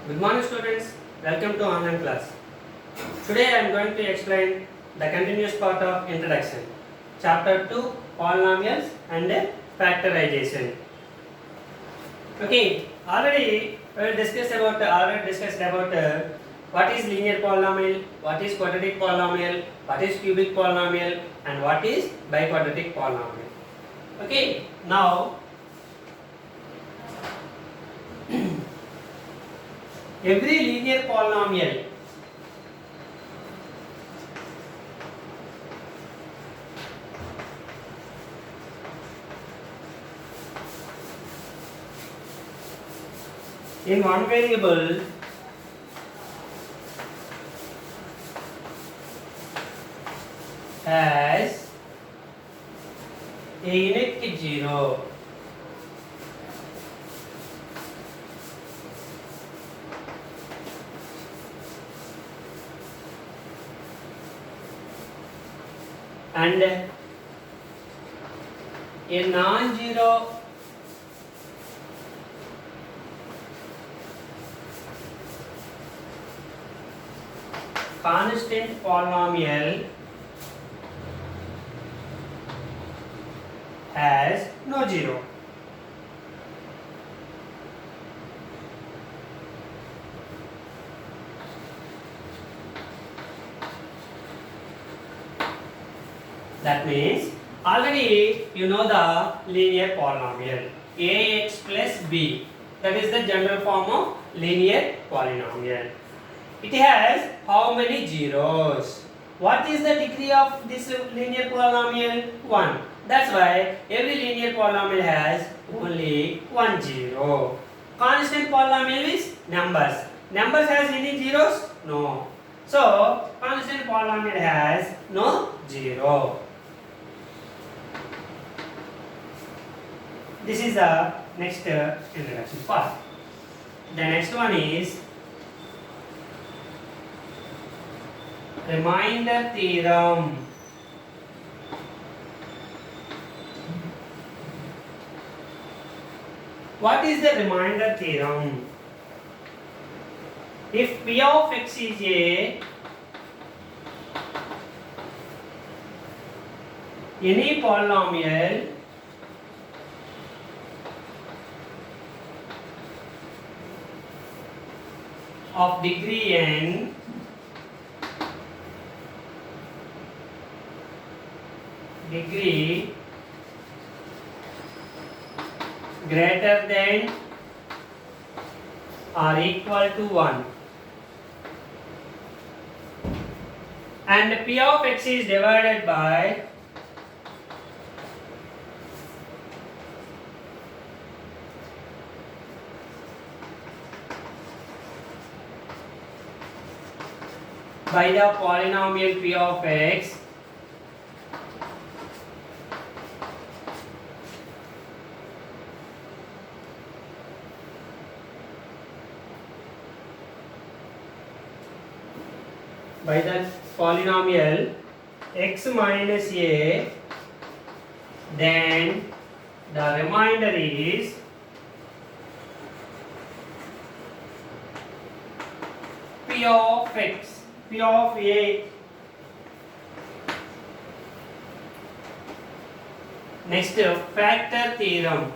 Good morning students, welcome to online class. Today I am going to explain the continuous part of introduction. Chapter 2 Polynomials and Factorization. Okay, already discussed about what is linear polynomial, what is quadratic polynomial, what is cubic polynomial and what is biquadratic polynomial. Okay, now every linear polynomial in one variable has a unique zero. And a non-zero constant polynomial has no zero. That means already you know the linear polynomial ax plus b, that is the general form of linear polynomial. It has how many zeros? What is the degree of this linear polynomial? 1. That's why every linear polynomial has only one zero. Constant polynomial is numbers. Numbers has any zeros? No. So constant polynomial has no zero. This is the next introduction part. The next one is remainder theorem. What is the remainder theorem? If p of x is any polynomial of degree n greater than or equal to 1 and p of x is divided by the polynomial p of x by the polynomial x minus a, then the remainder is p of x, p of a. Next, factor theorem.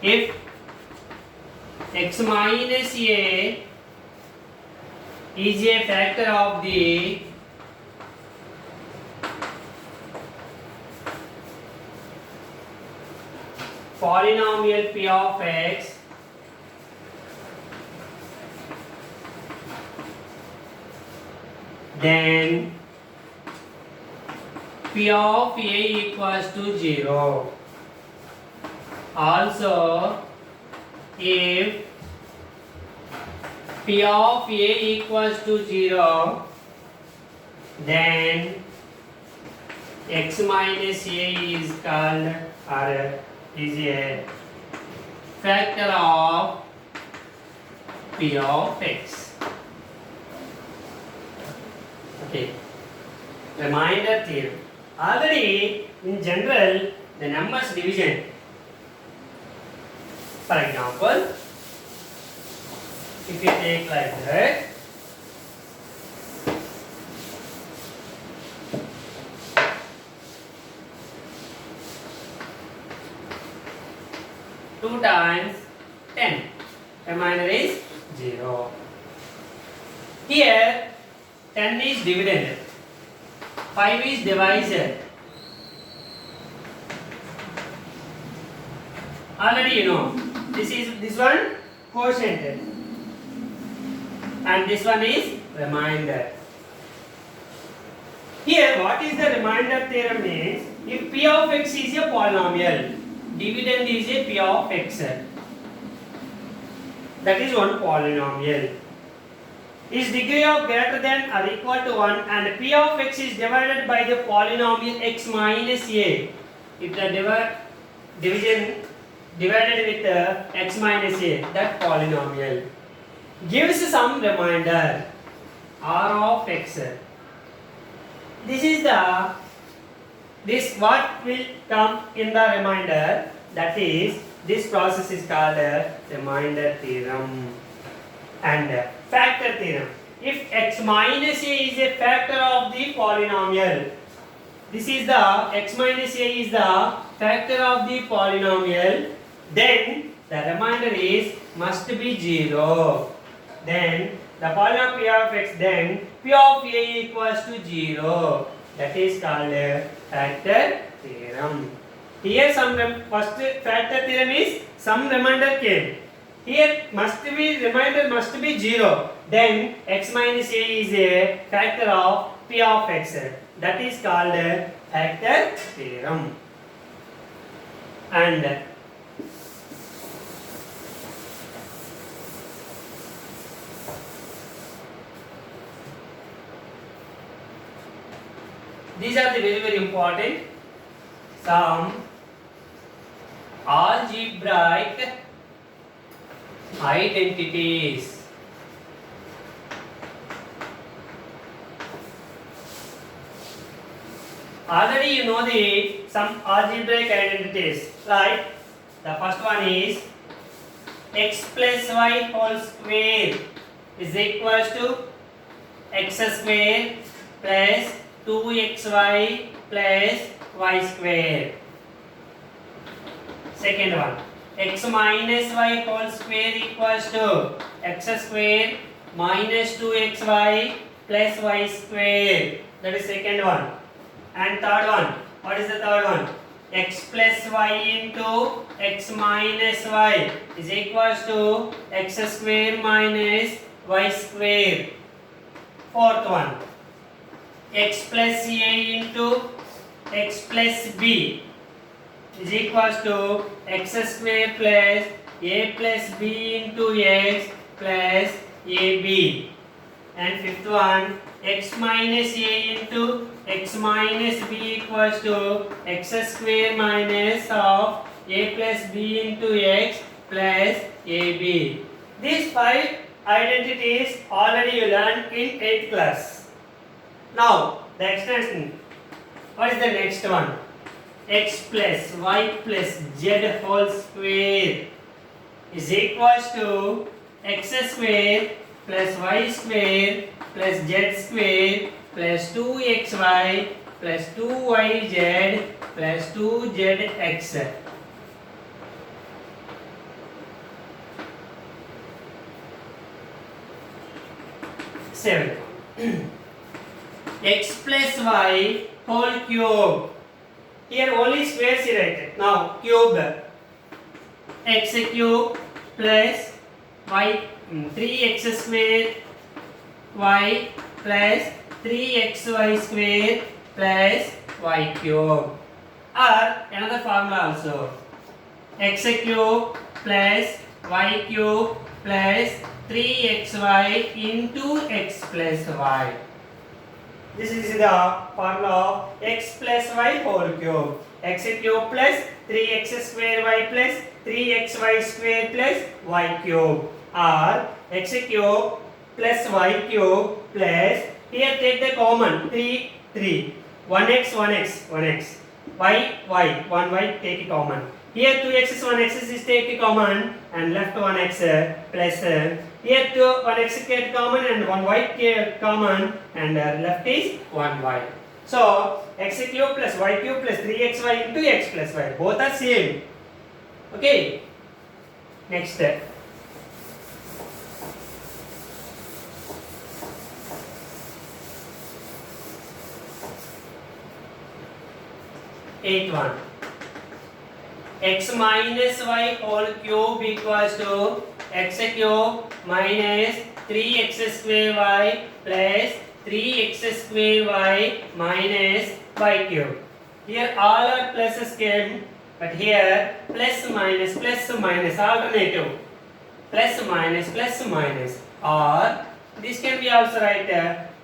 If x minus a is a factor of the polynomial p of x, then p of a equals to 0. Also, if p of a equals to 0, then x minus a is called or is a factor of p of x. Okay. remainder theorem. Already in general the numbers division. For example, if you take like that, two times 10, remainder is 0. Here 10 is dividend, 5 is divisor. Already you know this one quotient and this one is remainder. Here what is the remainder theorem means, if p of x is a polynomial, dividend is a p of x, that is one polynomial, is degree of greater than or equal to 1 and p of x is divided by the polynomial x minus a, if the division divided with x minus a, that polynomial gives some remainder r of x. This what will come in the remainder, that is this process is called remainder theorem. And factor theorem, if x minus a is a factor of the polynomial, this is the x minus a is the factor of the polynomial, then the remainder is must be 0. Then the polynomial p of x, then p of a equals to 0. That is called factor theorem. Here some first factor theorem is some remainder came. Here remainder must be 0. Then x minus a is a factor of p of x. That is called factor theorem. And these are the very important some algebraic identities. Already you know some algebraic identities, like the first one is x plus y whole square is equals to x square plus 2xy plus y square. Second one, x minus y whole square equals to x square minus 2xy plus y square. That is second one. And third one, what is the third one? X plus y into x minus y is equals to x square minus y square. Fourth one, x plus a into x plus b is equals to x square plus a plus b into x plus ab. And fifth one, x minus a into x minus b equals to x square minus of a plus b into x plus ab. These 5 identities already you learned in 8th class. Now the extension, what is the next one? X plus y plus z whole square is equals to x square plus y square plus z square plus 2xy plus 2yz plus 2zx. Seventh, x plus y whole cube. Here only squares is written. Now cube, x cube plus y 3x square y plus 3xy square plus y cube. Or another formula also, x cube plus y cube plus 3xy into x plus y. This is the formula of x plus y whole cube. X cube plus 3x square y plus 3xy square plus y cube. Or x cube plus y cube plus Here take the common 3, 3. 1x, 1x, 1x. Y, y, 1y take it common. Here 2x, 1x is take it common and left 1x plus here 1x get common and 1y get common and left is 1y. So x cube plus y cube plus 3xy into x plus y. Both are same. Okay. Next step. Eighth one. X minus y whole cube equals to x cube minus 3x square y plus 3x square y minus y cube. Here all are pluses came, but here plus minus alternative. Plus minus, or this can be also write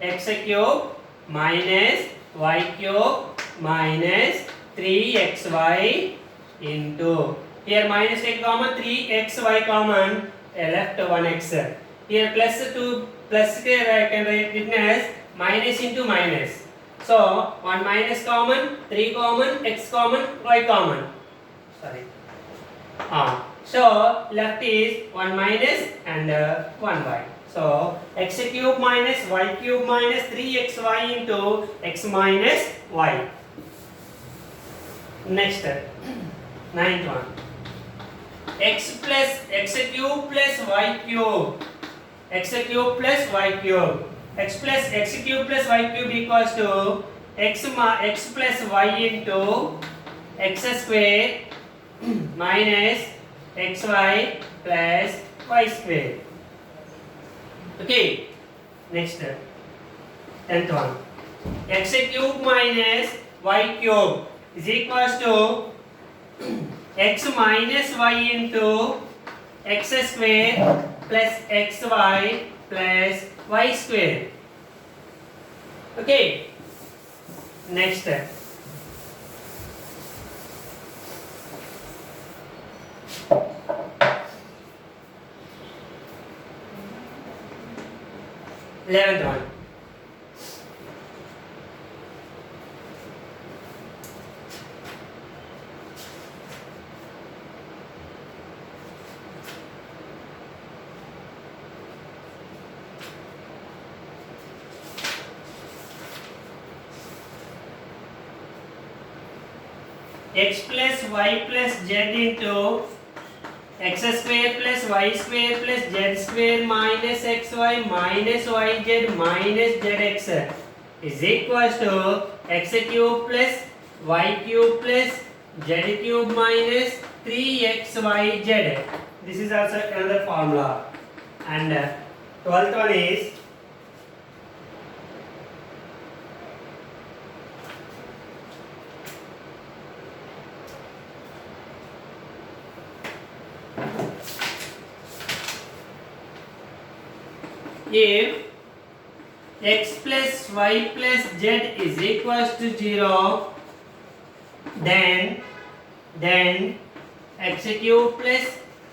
x cube minus y cube minus 3xy into here minus take common 3xy common left 1x. Here plus 2 plus here I can write written as minus into minus. So 1 minus common, 3 common, x common, y common. Sorry. So left is 1 minus and 1y. So x cube minus y cube minus 3xy into x minus y. Next, ninth one. X cube plus y cube. X cube plus y cube. X cube plus y cube equals to x plus y into x square minus xy plus y square. Okay. Next, 10th one. X cube minus y cube is equals to x minus y into x square plus xy plus y square. Okay. Next. Eleventh one. X plus y plus z into x square plus y square plus z square minus xy minus yz minus zx is equals to x cube plus y cube plus z cube minus 3xyz. This is also another formula. And 12th one is if x plus y plus z is equals to 0, then x cube plus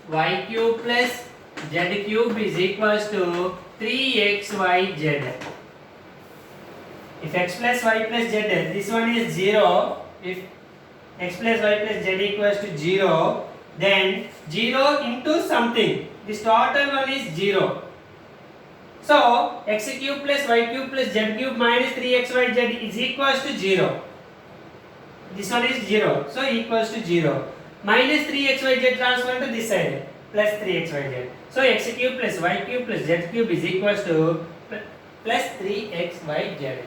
y cube plus z cube is equals to 3xyz. If x plus y plus z, this one is 0. If x plus y plus z equals to 0, then 0 into something. This total one is 0. So x cube plus y cube plus z cube minus 3xyz is equals to 0. This one is 0. So equals to 0. Minus 3xyz transfer to this side. Plus 3xyz. So x cube plus y cube plus z cube is equals to plus 3xyz.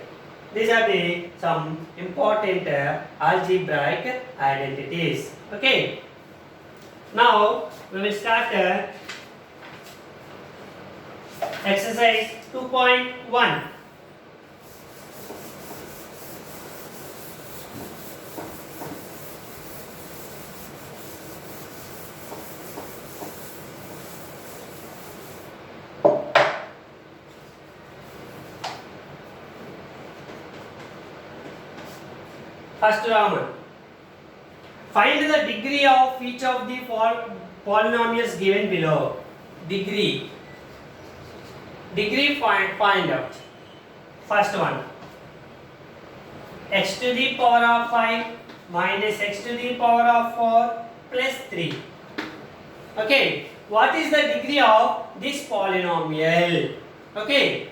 These are the some important algebraic identities. Okay. Now we will start exercise 2.1. First Roman. Find the degree of each of the polynomials given below. Degree find out. First one, x to the power of 5 minus x to the power of 4 plus 3. Okay, what is the degree of this polynomial? Okay,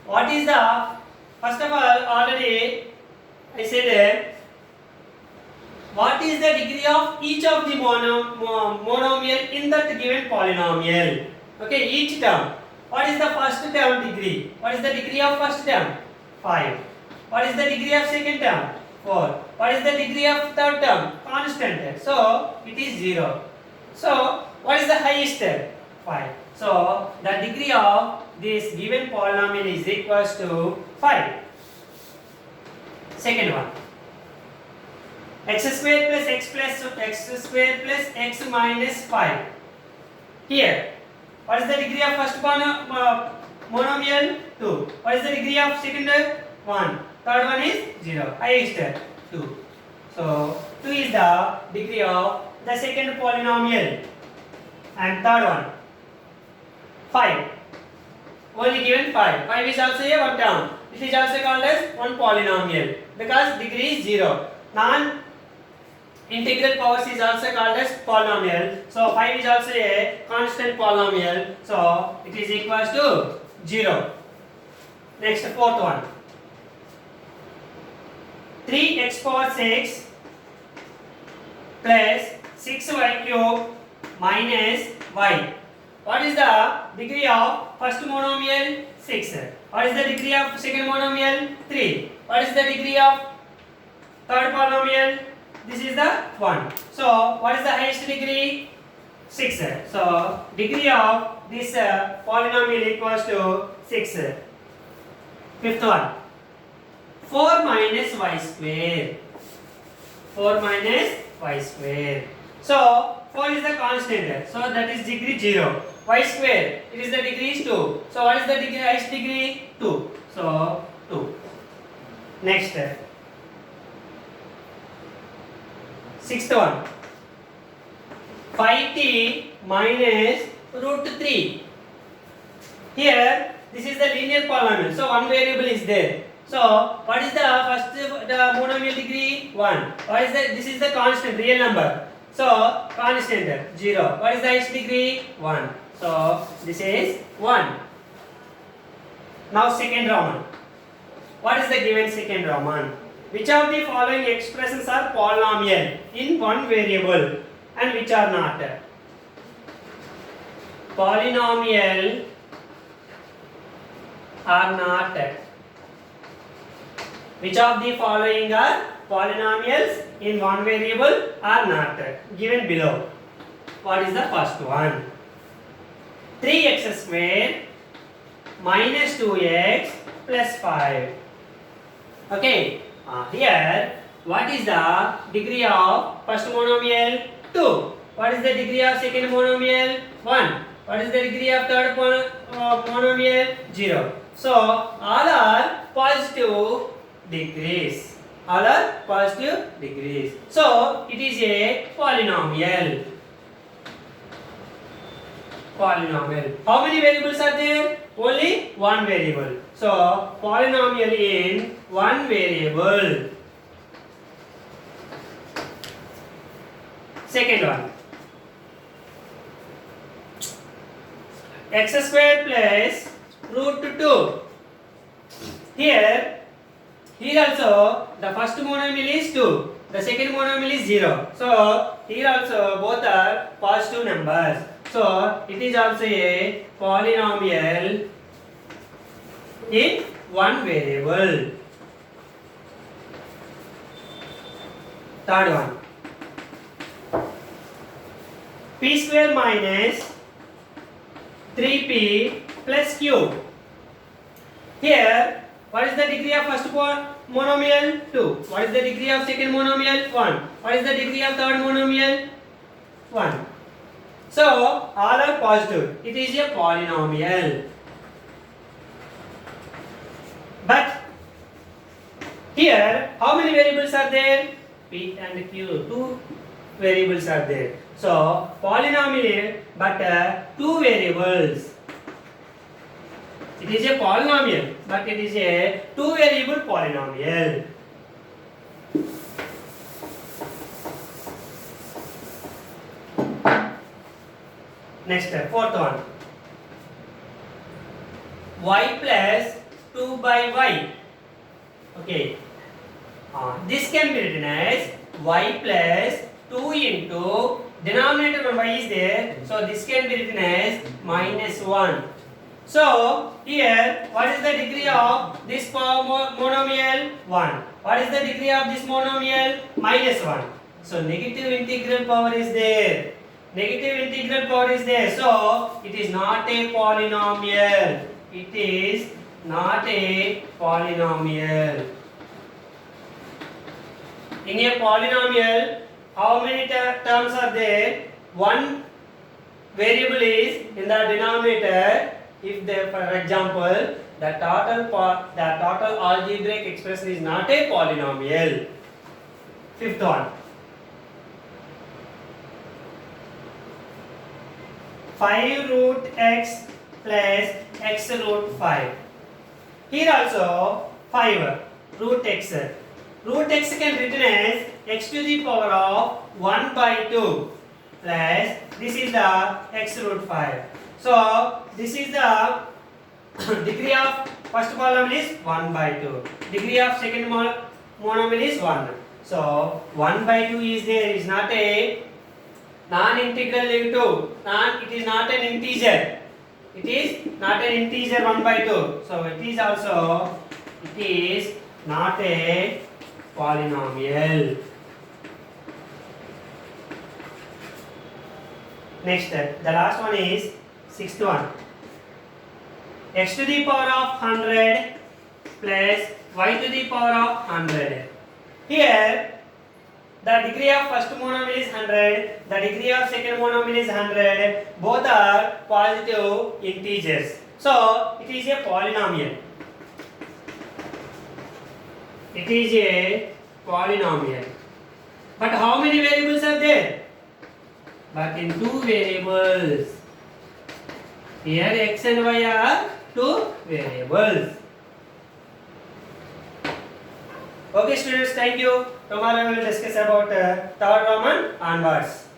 what is the, first of all, already I said what is the degree of each of the monomial in that given polynomial? Okay, each term. What is the first term degree? What is the degree of first term? 5. What is the degree of second term? 4. What is the degree of third term? Constant. So it is 0. So what is the highest term? 5. So the degree of this given polynomial is equals to 5. Second one, x square plus x square plus x minus 5. Here, what is the degree of first monomial? 2. What is the degree of second? 1. Third one is 0. Highest 2. So 2 is the degree of the second polynomial. And third one, 5. Only given 5. 5 is also a one term. It is also called as one polynomial because degree is 0. Non-integral powers is also called as polynomial. So 5 is also a constant polynomial. So it is equals to 0. Next, fourth one. 3x power 6 plus 6y cube minus y. What is the degree of first monomial? 6. What is the degree of second monomial? 3. What is the degree of third polynomial? This is the 1. So what is the highest degree? 6. So degree of this polynomial equals to 6. Fifth one, 4 minus y square. 4 minus y square. So 4 is the constant, so that is degree 0. Y square, it is the degree is 2. So what is the degree, highest degree? 2. So 2. Next, sixth one, 5t minus root 3. Here, this is the linear polynomial. So one variable is there. So what is the first monomial degree? 1. What is the, this is the constant real number. So constant 0. What is the highest degree? 1. So this is 1. Now second Roman. What is the given second Roman? Which of the following expressions are polynomial in one variable and which are not? Polynomial are not. Which of the following are polynomials in one variable are not? Given below. What is the first one? 3x square minus 2x plus 5. Okay. Here, what is the degree of first monomial? 2. What is the degree of second monomial? 1. What is the degree of third monomial? 0. So all are positive degrees. All are positive degrees. So it is a polynomial. Polynomial. How many variables are there? Only one variable. So polynomial in one variable. Second one, x square plus root 2. Here also the first monomial is 2, the second monomial is 0. So here also both are positive numbers. So it is also a polynomial in one variable. Third one, p square minus 3p plus q. Here, what is the degree of first monomial? 2. What is the degree of second monomial? 1. What is the degree of third monomial? 1. So all are positive. It is a polynomial. But here, how many variables are there? P and Q. 2 variables are there. So polynomial, but 2 variables. It is a polynomial, but it is a two variable polynomial. Next step, fourth one. Y plus 2 by y. Okay. This can be written as y plus 2 into denominator of y is there. So this can be written as minus 1. So here, what is the degree of this monomial? 1. What is the degree of this monomial? Minus 1. So negative integral power is there. Negative integral power is there. So it is not a polynomial. It is not a polynomial. In a polynomial, how many terms are there? One variable is in the denominator. If they, for example, the total algebraic expression is not a polynomial. Fifth one. 5 root x plus x root 5. Here also 5 root x. Root x can be written as x to the power of 1 by 2 plus this is the x root 5. So this is the degree of first polynomial is 1 by 2. Degree of second monomial is 1. So 1 by 2 is there, is not a non-integral into it is not an integer. It is not an integer 1 by 2. So it is not a polynomial. Next, the last one is sixth one. X to the power of 100 plus y to the power of 100. Here the degree of first monomial is 100, the degree of second monomial is 100, both are positive integers. So it is a polynomial. It is a polynomial. But how many variables are there? But in two variables. Here x and y are two variables. Okay students, thank you. Tomorrow we will discuss about third Roman onwards.